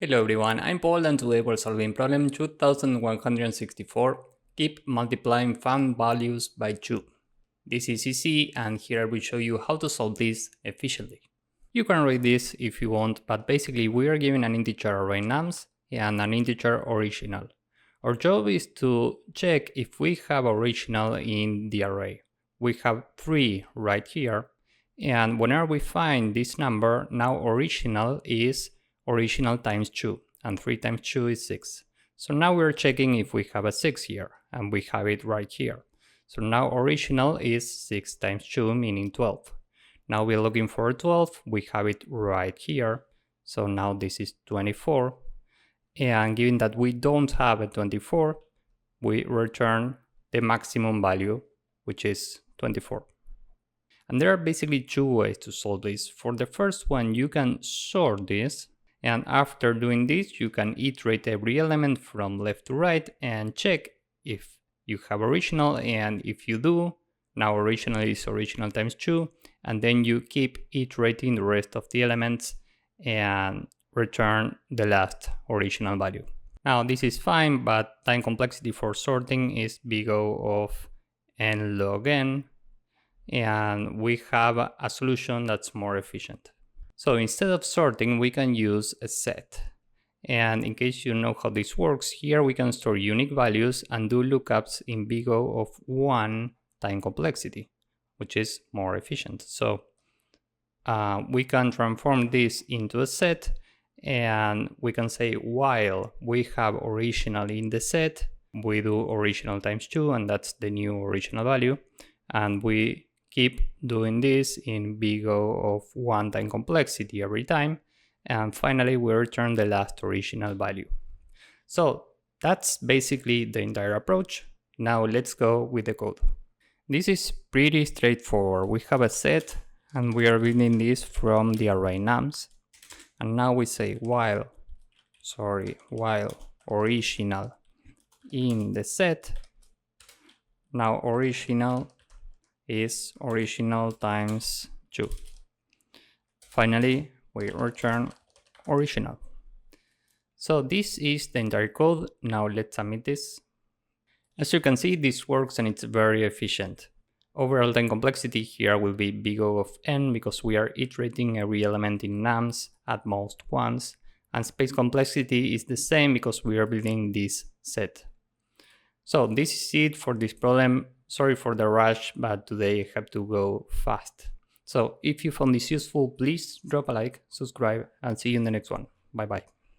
Hello everyone, I'm Paul and today we're solving problem 2164. Keep multiplying found values by 2. This is easy and here I will show you how to solve this efficiently. You can read this if you want, but basically we are given an integer array nums and an integer original. Our job is to check if we have original in the array. We have 3 right here, and whenever we find this number, now original is original times 2, and 3 times 2 is 6. So now we're checking if we have a 6 here, and we have it right here. So now original is 6 times 2, meaning 12. Now we're looking for 12, we have it right here. So now this is 24. And given that we don't have a 24, we return the maximum value, which is 24. And there are basically 2 ways to solve this. For the first one, you can sort this. And after doing this, you can iterate every element from left to right and check if you have original, and if you do, now original is original times 2, and then you keep iterating the rest of the elements and return the last original value. Now this is fine, but time complexity for sorting is big O of n log n, and we have a solution that's more efficient. So instead of sorting, we can use a set. And in case you know how this works, here we can store unique values and do lookups in big O of 1 time complexity, which is more efficient. So we can transform this into a set, and we can say while we have original in the set, we do original times 2, and that's the new original value. And we keep doing this in big O of 1 time complexity every time. And finally, we return the last original value. So that's basically the entire approach. Now let's go with the code. This is pretty straightforward. We have a set and we are reading this from the array nums. And now we say while original in the set. Now original is original times 2. Finally, we return original. So this is the entire code. Now let's submit this. As you can see, this works and it's very efficient. Overall time complexity here will be big O of n because we are iterating every element in nums at most once. And space complexity is the same because we are building this set. So this is it for this problem. Sorry for the rush, but today I have to go fast. So if you found this useful, please drop a like, subscribe, and see you in the next one. Bye bye.